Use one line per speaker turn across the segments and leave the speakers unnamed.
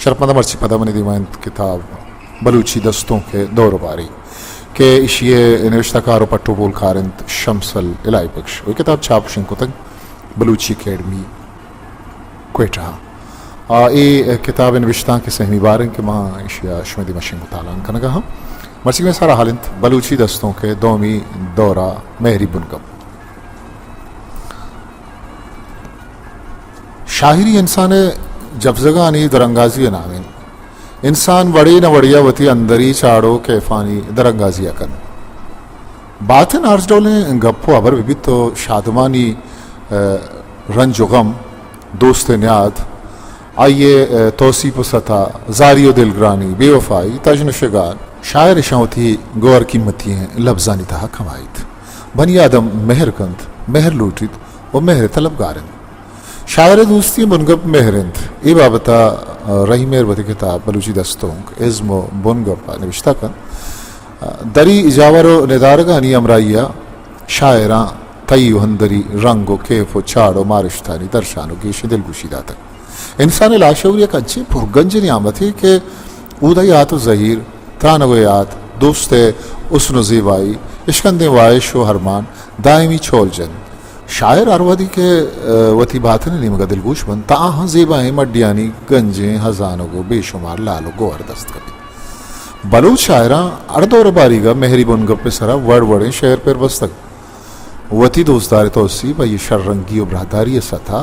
शरपंदा मर्ची पदा मने दीवान किताब बलूची दस्तों के दौर बारी के इशिये निविष्टकारो पट्टो बोल खारिंद शमसल इलाई पक्ष वो किताब छाप शिंको तक बलूची अकेडमी क्वेटा ये किताब निविष्टा के सहमी बारें के माँ इशिया शुमदी मशिंग मुतालान कनगा हम मर्ची में सारा हालिंत बलूची दस्तों के दोमी दौरा मेहरी बुनगम शाहिरी इंसान जफजगानी दरंगाजी नामिन इंसान बड़ी न बढ़िया वती अंदरी चाड़ो कैफानी दरंगाजी अकन बातें आर्ज डोले गप्पो अबर भी तो शादमानी रंजो गम दोस्त न्याद आइए तोसीप सता जारियो दिलग्रानी बेवफाई तजनशगान शायर शावती गौर कीमती हैं लफ्जानी तहा कमाइत बनी आदम मेहर कंत मेहर लूटित और मेहर तलबगारन शायर दोस्ती बुनगप मेहरंद ये बाबता रही मेहर बती किताब बलूची दस्तों इज्मो बुनगप निविष्टा कन दरी जावरो निदारगा नी अमराइया शायरा तई हंदरी रंगो केफो चाड़ो मारिश्तानी दर्शानो के दिल गुशीदा तक इंसान लाशौरिया का अच्छी पुरगंज नियामत है कि उदयात जहीर तानवयात दोस्ते उसनो ज़ीबाई इश्कंदे वायशो हरमान दायमी छोलजन शायर अरवदी के वती बातन निमगा दिलगोश बन ताहा ज़ीबाएं मड्डियानी गंजे हजानों को बेशुमार लालो गो अर्दस्त कभी बलूच शायरा अर्दोर बारीगा मेहरी बुनगप पे सरा वड़ वड़े शहर पर बस्तक वती दोस्तार तोसी भाई शर्रंगी और ब्रादारी सथा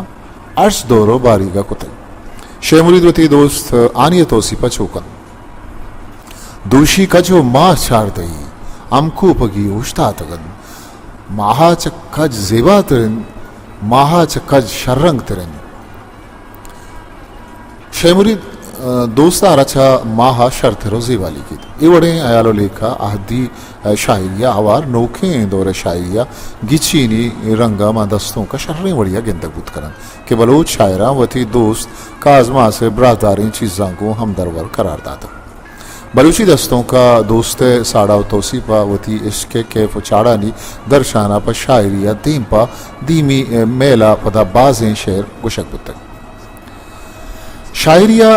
अर्श दोरो बारीगा कुतक शेमुरीद वती दोस्त आनिय तोसी पचोकन दूशी कजो माँ छाड़ दई अमको पगी उश्ता तगन माहा चक्कज जेबा तिरन माहा चक्कज शर्रंग तिरन शेमुरीद दोस्ता रचा माहा शर्त रोजी वाली की इवड़े अयालो लेखा आहदी शायरिया आवार नोखे दौरे शायरिया गिचीनी रंगा मा दस्तों का शर्रें वड़िया गिंदगुत करन के बलोच शायरा वती दोस्त काजमा से ब्रादारी चीज़ां को हमदरवर करार दाता बलूची दस्तों का दोस्ते साड़ा तोसीपा वती इसके कैफ चाड़ानी दर्शाना पर शायरिया दीम पा दीमी मेला पदा बाजें शेर गुशक बुतक शायरिया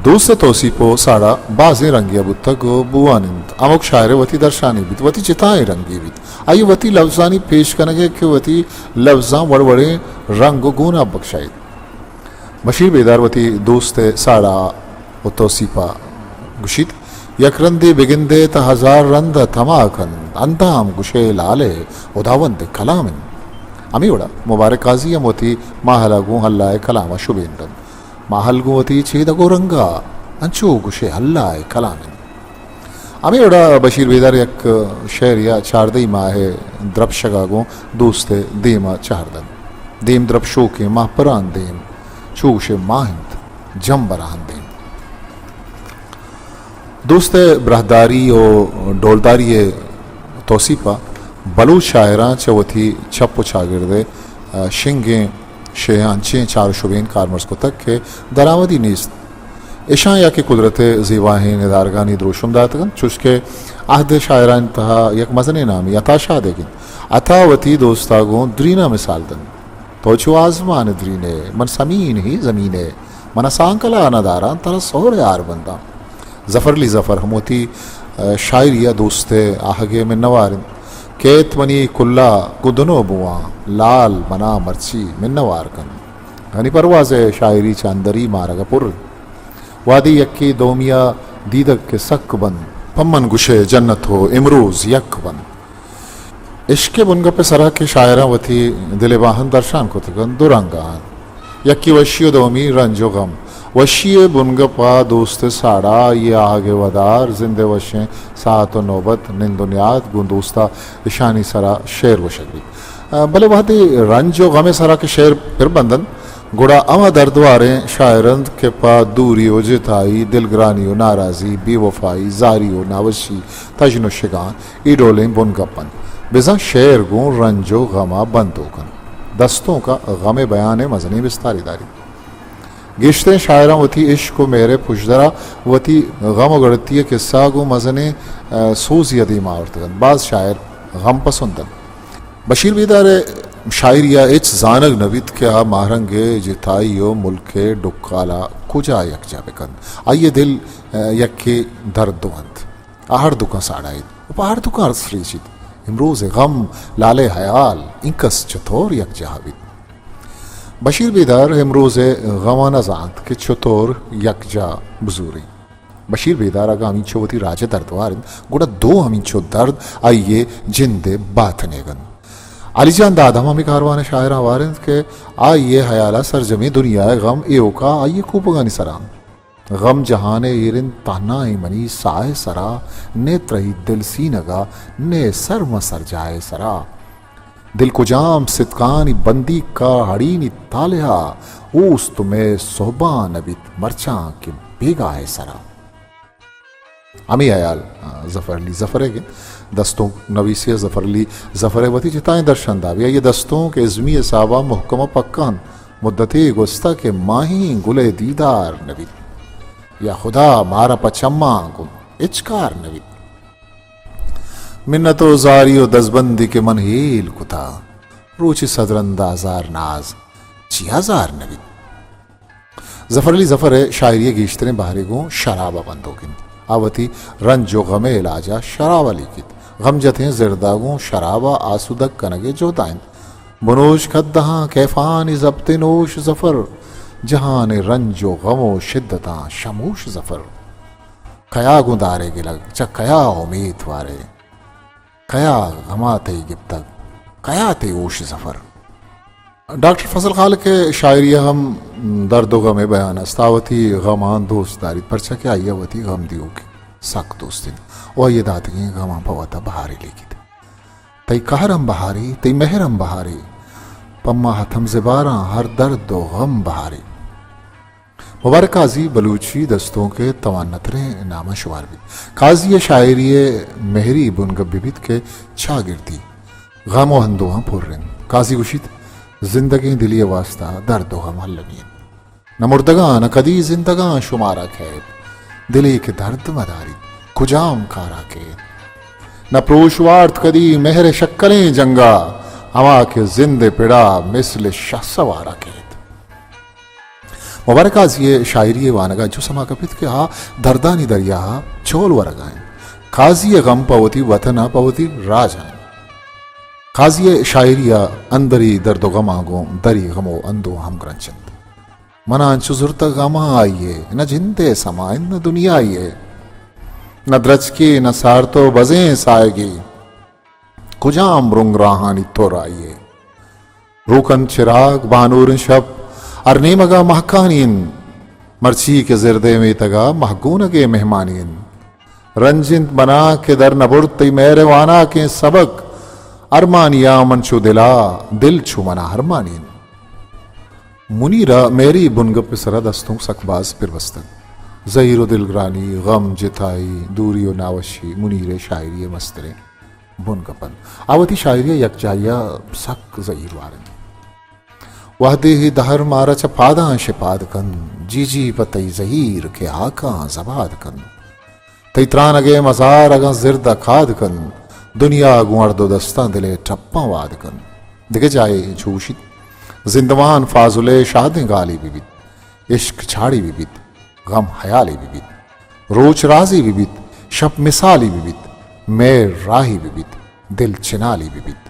दोस्त तोसीपो साड़ा बाजें रंगिया बुतक बुआनिंद अमुक शायर वती दर्शानी बित वती चिताएं रंगी बित आई वती लफ्जानी पेश करने के वती लफ्जा वड़वड़े रंग गुना बख्शाई मशीर बेदार वती दोस्ते साड़ा तोसीपा गुशित यकरंदे बिगिंदे त हजार रंद तमाकन अंताम गुशे लाले उदावंद कलामिन अमीवड़ा मुबारक काजी मोती माहलगु हल्लाए कलामा शुभेंदन माहलगुवती छेदगो रंगा अंचो गुशे हल्लाए कलामिन अमीवड़ा बशीर बेदार एक शेरिया चारदई माहे द्रपशगागो दोस्ते देमा चारदन देम द्रपशो के माह परान देम चूशे माहिंद जम बरान देम दोस्ते ब्रहदारी और डोलदारी तोसीपा बलूच शायरा चवथी छप्पो छागिरदे शिंगे शेयांचे चार शुबेन कारमर्स को तक के दरावदी नीस्त इशाया के कुदरत जीवाहें निदारगानी द्रोशुम दातगन चुस्के आहद शायरा इंतहा यक मजने नामी अताशा देगिन अतावती दोस्तागो द्रीना मिसाल दन तोचो आजमान द्रीने मन समीन ही जमीने मन सांकला अनादारा तरा सोहरे आर बंदा जफरली जफर हमोती शायरिया दोस्ते आहगे में नवारिन केत मनी कुल्ला गुदनो बुआ लाल मना मर्ची में नवार कन हनी परवाज़े शायरी चांदरी मारगा पुर वादी यक्की दोमिया दीदक के सक बन पम्मन गुशे जन्नत हो इमरोज यक बन इश्के बुनगा पे सरा के शायरा वती दिले वाहन दर्शान को तगन दुरंगान यक्की वशियो दोमी रंजो गम वशिये बुनगपा दोस्त साड़ा ये आगे वदार जिंदे वशें सात नौबत निंदुनियात गुंदोस्ता इशानी सरा शेर वशगी भले वहदी रंजो गमे सरा के शेर फिर बंदन गुड़ा अमा दर्दवारे शायरंद के पा दूरी जिताई दिलग्रानी नाराजी बेवफाई जारी नावशी तजनो शिगान ईडोलें बुनगपन बेजा शेर गो रंजो गमा बंदोकन दस्तों का गमे बयान मजनी विस्तारीदारी गिश्ते शायरा वती इश्क मेरे पुशदरा वती गम गड़ती किस्सा गो मजने सोज यदी मारतगन बाज शायर गम पसंदन बशीर बेदार शायरिया एच जानग नवित क्या मारंगे जिताइयो मुल्के डुक्काला कुजा यकजा बेकन आइए दिल यक्के दर्द दुवंत आहर दुका साड़ाई उपहार दुका अर्सरीचित इमरोज गम लाले हयाल इंकस चतोर यकजा हवित बशीर बेदार इमरोज गमाना जानत के चतोर यकजा बुजूरी बशीर बेदार आगा अमीचो राजे दर्दवार गुड़ा दो अमीचो दर्द आइए जिंदे बाथनेगन अलीजान दादा मम्मी कारवान शायरा वारिंद के आइए हयाला सरजमी दुनिया गम एओ का आइए खूबगानी सराम गम जहाने येरिन ताना मनी साए सरा ने त्रही दिल सीनगा ने सर मसर जाए सरा दिल को जाम सितकानी बंदी का हड़ीनी तालिहा ऊस तुम्हें सोबा नबित मरचा के बेगा है सरा अमी अयाल जफरली जफरेगे दस्तों नवीसी जफरली जफर वती चिताएं दर्शन दाविया ये दस्तों के इज़मी साबा मुहकम पक्कान मुद्दती गुस्ता के माही गुले दीदार नबी या खुदा मारा पचम्मा गुम इचकार नबी मिन्नतो जारियो दसबंदी के मन हील कुता रोची सदरंदाजार नाज चियाजार नबी जफरली जफर शायरी गीश्तने बाहरी गो शराबा बंदोगिन आवती रंजो गमे इलाजा शराबा लिखित गम जथे जिरदागों शराबा आसुदक कनगे जोताइन बनोश खद्दहा कैफान जब्त नोश जफर जहान रंजो गमो शिद्दता शमूश जफर कया गुंदारे गिलग च कया उम्मीद वारे कया गमाते गिब्तक कया ते ओश जफर डॉक्टर फजल खाल के शायरिया हम दर्दो गमे बयान अस्तावती गमान दोस्तदारी परचा के आयवती गम दियो के सक दोस्तिन और ये दादगी गमा पवता बहारी लेकित तई कहरम बहारी तई महरम बहारी पम्मा हथम ज़बारा हर दर्द दो गम बहारी मुबारक काजी बलूची दस्तों के तवान्नतरे नामा शुमार भी काजी शायरी मेहरी बुनगबिबित के छागिरती गम हंदोहा पुर्रिन काजी उशित जिंदगी दिलिए वास्ता दर्द गम हल्लमीन न मुर्दगा न कदी जिंदगा शुमारा खैब दिली के दर्द मदारी कुजाम कारा के न प्रोशवार्थ कदी मेहर शक्कलें जंगा हवा के जिंदे पिड़ा मिसल शसवारा के मुबारक ये शायरी वानगा जो समा कपित के हा दर्दानी दरिया चोल वरगाएं काजी गम पवती वतना पवती राजाएं काजी शायरिया अंदरी दर्दो गमागो दरी गमो अंदो हम ग्रंचंद मना चुजुरत गमा आइए न जिंदे समाइन न दुनिया आइए न द्रज के न सारतो बजें साएगी कुजाम रुंग राहानी तो राइए रूकन चिराग बानूर शब अरने मगा महकानीन मर्ची के जिरदे में तगा महगून के मेहमानीन रंजिंत बना के दर नबुरती मेहरवाना के सबक अरमानिया मनशु दिला दिल छुमना हरमानीन मुनीरा मेरी बुनगप सरा दस्तों सकबाज पिरवस्तन जहीरो दिलग्रानी गम जिताई दूरियो नावशी मुनीरे शायरी मस्तरे बुनगपन आवती शायरी यकजाया सक जहीर वारन वहदे ही दहर मारा चपादा शिपादकन जी पतई जहीर के आका जबादकन तैत्रान अगे मजार अगा जिरदा खादकन दुनिया गुआर दो दस्ता दिले टप्पा वादकन दिखे जाए झूशित जिंदवान फाजुले शादें गाली विविद इश्क छाड़ी विविद गम हयाली विविद रोच राजी विविद शब मिसाली विविद मेर राही विविद दिल चिनाली विविद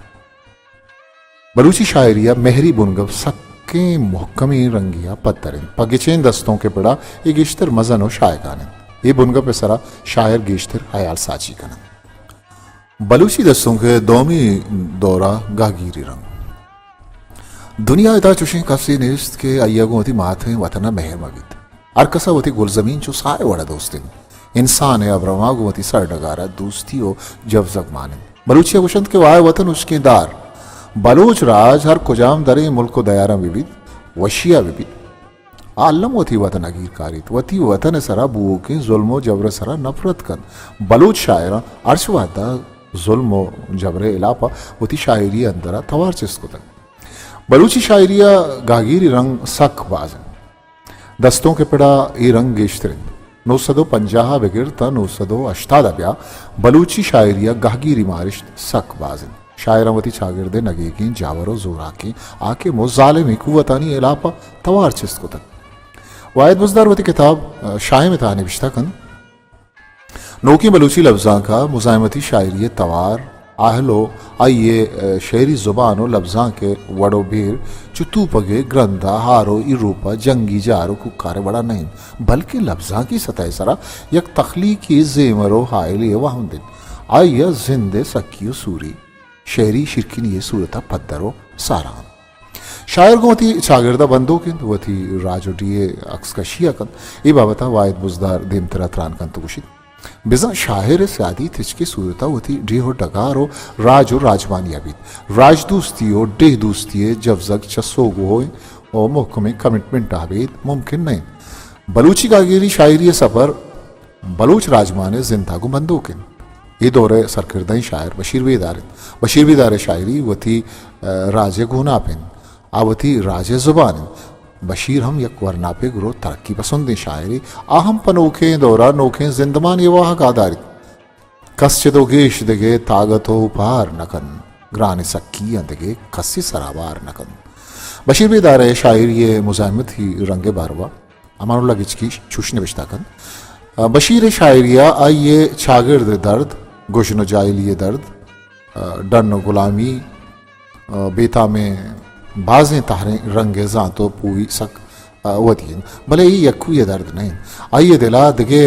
बलूची शायरिया मेहरी बुनगव सक्के मुहकमी रंगिया पत्तरिन पगिचेन दस्तों के पड़ा ये गिश्तर मजन और शायगानन ये बुनगव पे सरा शायर गिश्तर हयाल साची कनन बलूची दस्तों के दोमी दौरा गागीरी रंग दुनिया इता चुशी कसी निस्त के अय्यगो होती माथे वतना मेहर मविद अरकसा होती गुलजमीन चो सारे वड़ा दोस्तिन इंसान है अब्रमागो होती सर डगारा दोस्ती हो जब जग माने बलूचिया गुशंत के वाय वतन उसके दार बलूच राज हर कुजाम दरे मुल्क को दयारा विविद वशिया विविद आलम वती वतन अगीर कारित वती वतन सरा बुओ के जुल्मो जबर सरा नफरत कन बलूच शायरा अर्शवादा जुल्मो जबरे इलापा वती शायरी अंदरा तवार चिस्को तक बलूची शायरिया गागीरी रंग सक बाजन दस्तों के पड़ा ये रंग गेश्तरिन 950 बिगिरता 980 बलूची शायरिया गागीरी मारिश सक बाजन शायरावती शागिर्दे नगे की जावरो जोरा की आके मुजालिम कुवतानी इलापा तवार चिस्त को तक वायद बुजदारवती किताब शाय में था निविश्ता कन नोकी बलूची लफ्जा का मुजामती शायरी तवार आहलो आइए शेरी जुबानो लफ्जा के वड़ो भीर चुतू पगे ग्रंथा हारो इरूपा जंगी जारो कुकारे बड़ा नहीं बल्कि लफ्जा की सतह सरा यक तख्लीकी जेमरो हाइली वाहम दिन आइया जिंदे सकियो सूरी शेरी शिरकिन ये सूरता पद्दरो सारान शायर को वती शागिर्दा बंदो किन वती राजोटिये अक्स का शिया कन ये बाबता वायद बुजदार देम तरा त्रान कन तो कुशित बिजा शाहिर सादी तिचकी सूरता वती ढीहो डगारो राजो राजवानिया बीत राजदूस्तियो डेह दूस्तिये जब जग चसोगो होए और मुहकमे कमिटमेंट आबेद मुमकिन नहीं बलूची कागिरी शायरी सफर बलूच राजमाने जिंदा को बंदो किन ये दौरे सरकिरदई शायर बशीर बेदार शायरी वती राजे गुनापिन आवती राजे जुबान बशीर हम यक वरनापे गुरो तरक्की पसंद शायरी आहम पनोखे दौरा नोखे जिंदमान ये वाह गादारी कस्य दो गेश दगे तागत हो उपहार नकन ग्रान सक्की अंदगे कस्सी सराबार नकन बशीर बेदार शायर ये मुजामत ही रंगे बारवा अमानुल्लाह गिचकी चुशने बिश्ताकन बशीर शायरिया आइए शागिर्द दर्द गुशन जाइलिए दर्द डन गुलामी बेता में बाजें तारें रंगे जातो पूरी सक वतीन भले ही यक्कू ये दर्द नहीं आइए दिला दगे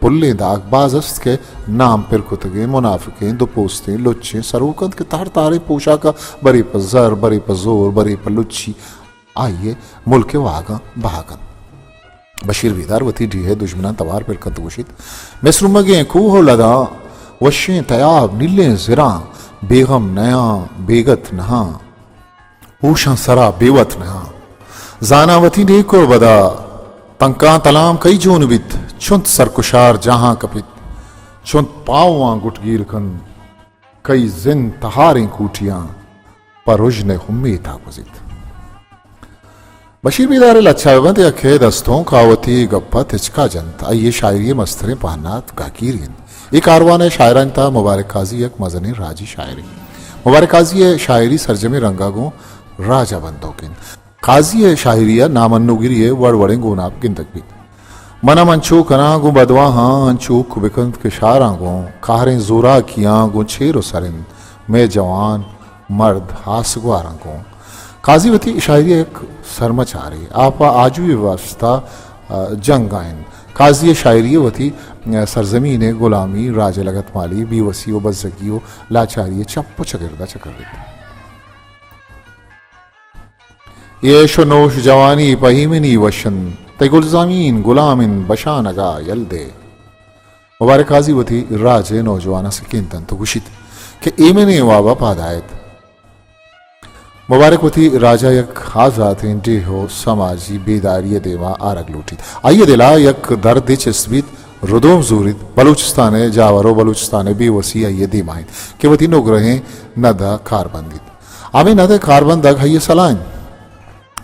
पुल्ले दाग बाजस्त के नाम पर कुतगे मुनाफिके दो पोस्ते लुच्चे सरूकंद के तार तारे पोशा का बरी पर जर बरी पर जोर बरी पर लुच्ची आइए मुल्क वागा बहाकन बशीर बेदार वती ढीहे दुश्मना तवार पर कतगुशित मिसरुमगे खूह लदा वशें तयाब नीले जिरा बेगम नया बेगत नहा ऊषा सरा बेवत नहा जानावती ने को बदा तंका तलाम कई जोन बित चुंत सरकुशार जहां कपित चुंत पावा गुटगीर कन कई जिन तहारें कूटियां पर उजने हुम्मी था गुजित बशीर बेदार लच्छावंत अखे दस्तों कावती गप्पा तिचका जंत आइए शायरी मस्तरे पहनात गाकीरिन एक कारवान शायरान था मुबारक काजी एक मजनी राजी शायरी मुबारक काजी शायरी सरजमी रंगागो राजा बंदोकिन काजी शायरिया नामन्नुगिरी वड़वड़े गुनाब गिंदक भी मना मंचो कना गो बदवा हाँ अंचो कुबिकंत के शारा गो कारें जोरा किया गो छेरो सरिन मैं जवान मर्द हास गुआरा गो काजीवती शायरी एक सरमचारी आपा आजू वास्ता जंग आइन काजी शायरी वती सरजमीन गुलामी राज लगत माली बीवसी बजगी लाचारी चप्पो चगिरदा चकर ये शनोश जवानी पहीमिनी वशन तेगुलजामीन गुलामिन बशानगा यल्दे मुबारक काजी वती राजे नौजवाना से किंतन तो गुशित के एमने वाबा पादायत मुबारक वती राजा यक हाजात इंटे हो समाजी बेदारी देवा आरग लूटित आइए दिला यक दर्द चस्बित रुदोम जूरित बलूचिस्तान जावरो बलूचिस्तान बेवसी आइए दिमाहित के वती नोग्रहे नदा कारबंदित आमे नदा कारबंद दग है सलाइन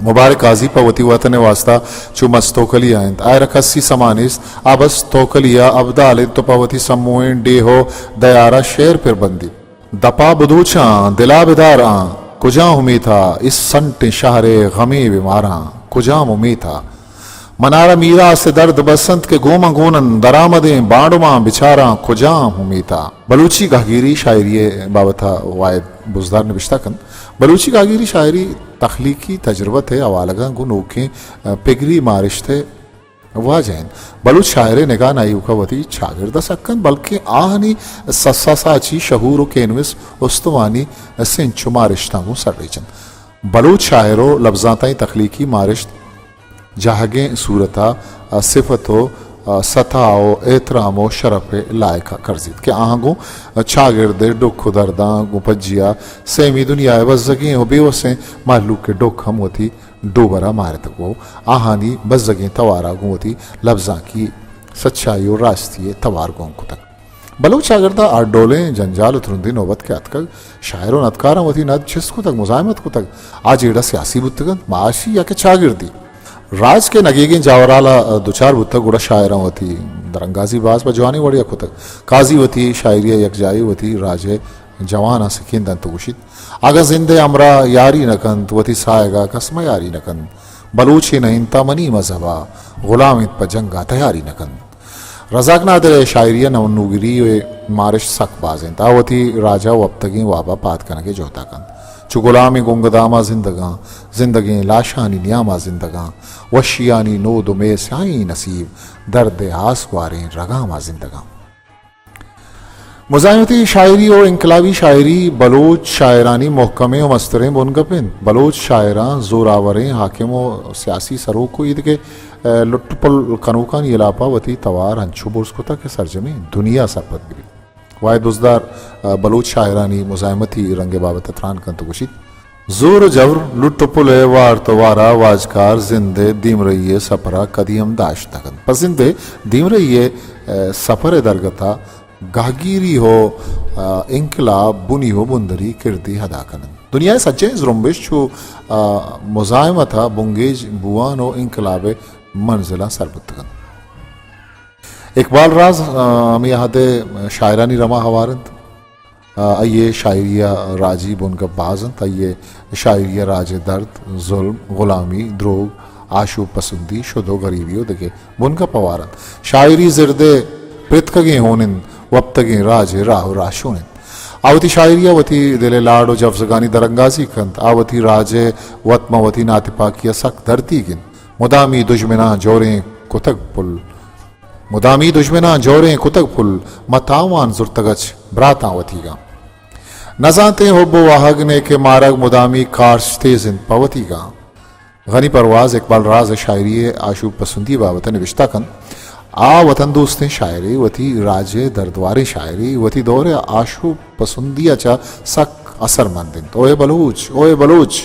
मुबारक काजी पवती वतन वास्ता चुमस तोकली आयंत आयर कस्सी समानिस अबस तोकलिया अबदाल तो पवती समूहें डे हो दयारा शेर पर बंदी दपा बदूचा दिला बिदारा कुजा उमी था इस संट शहरे गमी बीमारा कुजा उमी था मनारा मीरा से दर्द बसंत के गोमा गोनन दरामदें बांडुमा बिचारा कुजा उमी था बलूची गागिरी शायरी बाबता वायद बुजदार निबिश्ता कन बलूची गागिरी शायरी तख्लीकी तजर्बत है अवालगा गुनोखे पिगरी मारिश्ते वाजैन बलूच शायर निगाह नायुकावती शागिर्द सक्कन बल्कि आहनी सस्सा साची शहूर केनविस उस्तवानी सिंचु मारिश्ता गु सर्रेचन बलूच शायरो लफ्जाताई तख्लीकी मारिश्त जहागे सूरता सिफतो सताओ एहतरामो शरफ लायका कर्जित के आहगो छागिर्दे डुख दर्दा गुपजिया सेमी दुनिया बजगी हो बेवसे मालूक के डुख हम होती डोबरा मारत को आहानी बजगी तवारा गुती लफ्जा की सच्चाई और रास्ती तवार गो तक बलूच शागिर्दा आडोले जंजाल उतरुंदी नौबत के अतकल शायरों नतकारा वती नद जिसको तक मुजामत को तक आज एड़ा सियासी बुतगन माशी या के शागिर्दी राज के नगेगे जावराला दुचार बुत्तक गुड़ा शायरा होती दरंगाजी बाज पर जवानी वड़ी खुतक काजी वती शायरिया यकजाई वती राजे जवाना सिकिंदन तो गुशित अगर जिंदे अमरा यारी नकंत वती सायगा कसम यारी नकंत बलूची नहिंता मनी मजहबा गुलामित पजंगा तैयारी नकंत रजाक नादर शायरिया नवनुगिरी मारिश सक बाजें तावती राजा वब्तगी वाबा पात कनके जोता कन चु गुलामी गुंगदामा जिंदगी लाशानी नियामा जिंदगा वशियानी नो दुमे स्याई नसीब दर्द आस वारें रगामा जिंदगा मुजाहिमती शायरी और इनकलाबी शायरी बलोच शायरानी महकमें व मस्तरें बुनगपिन बलोच शायरा जोरावरें हाकिम व सियासी सरों को ईद के लुटपल कनूकान इलापा वती तवार हंचू बुर्सकुता के सरजमी दुनिया सरपत भी वाय दुजदार बलोच शायरानी मुजाहिमती रंगे बाबत अतरान कंतुगुशी जोर जवर लुटपुल वार तवारा वाजकार जिंदे दीम रही सपरा कदीम दाश तकन पसंदे दीम रही सफर दरगता गागीरी हो इंकलाब बुनी हो बुंदरी किरदी हदा कनन दुनिया सच्चे जुम्बिश छू मुजाहिमत बुंगेज बुआनो इंकलाब मंजिला सरबतगन इकबाल राज हम यहाँ शायरानी रमा हवारंत आइए शायरिया राजी बुनका बाजंत आइए शायरिया राज दर्द जुल्म गुलामी द्रोग आशु पसंदी शुदो गरीबियो देखे बुनका पवारंत शायरी जिरदे पृथ्कगे होनिन वप्तगे राजे राहु राशोनिन आवती शायरिया वती दिले लाडो जफ्जगानी दरंगाजी कंत आवती राजे वत्मवती नातिपाकिया सक धरती गिन मुदामी दुश्मना जोरें कुतक पुल मुदामी दुश्मना जोरें कुतक पुल मतावान जुर्तगच ब्रातावतीगा नजाते होबो वाहगने के मारग मुदामी कार्श तेजिन पवतीगा गनी परवाज इकबाल राज शायरी आशू पसंदी बाबत निविश्ता कन आ वतन दोस्तें शायरी वती राजे दर्दवारे शायरी वती दौरे आशू पसंदिया चा सक असर मंदिन ओए बलूच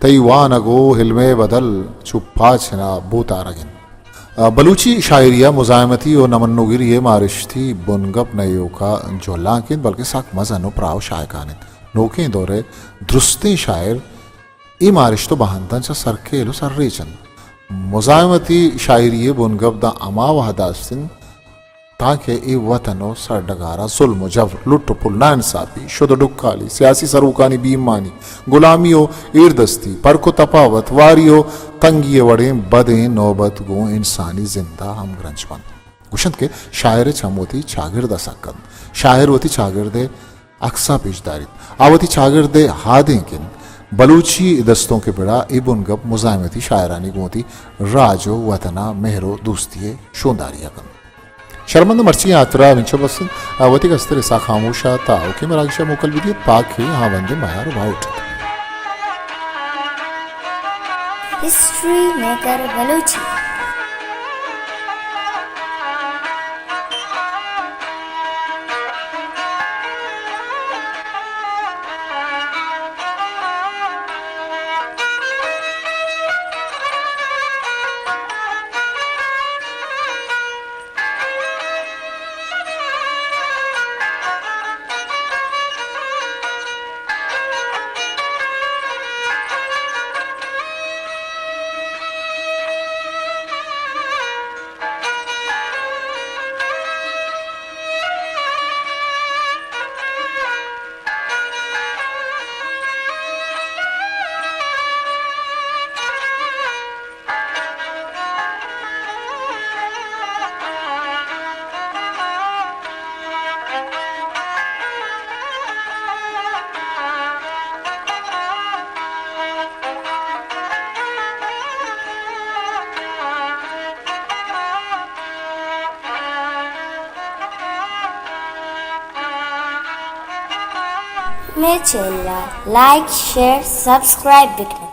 तई वानगो हिलमे बदल चुप्पा छना बूता रगिन बलूची शायरिया मुजाहिमती और नमन्नुगिरी ये मारिश थी बुनगप नयो का जोला किन बल्कि सक मजनो प्राव शायकानिन नोके दौरे दुरुस्ते शायर ई मारिश तो बहंतन चा सरकेलो सर्रेचन मुजाहिमती शायरी बुनगप दा अमा वहदास्तिन ताकि ई वतनो सरडगारा जुल्म जबर लुटपुल नाइंसाफी शुद्ध डुक्काली सियासी सरूकानी बीमानी गुलामियो ईरदस्ती परको तपावत वारियो तंगिए वड़े बदे नौबत गो इंसानी जिंदा हम ग्रंजपन गुशंत के शायर छमोती चागिरदा सकन शायर वती चागिरदे अक्सा पेशदारित आवती चागिरदे हादे किन बलूची दस्तों के बिड़ा इबुन गप मुजाहिमती शायरानी गोती राजो वतना मेहरो दोस्तिये शोंदारिया कन शर्मंद मर्ची यात्रा विंचो बसन वती कस्तर सा खामोशा ता ओके मरागिशा मोकल विदिय पाक ही हाँ वंदे मायार वाउट
history maker Balochi Mitchell, like, share, subscribe.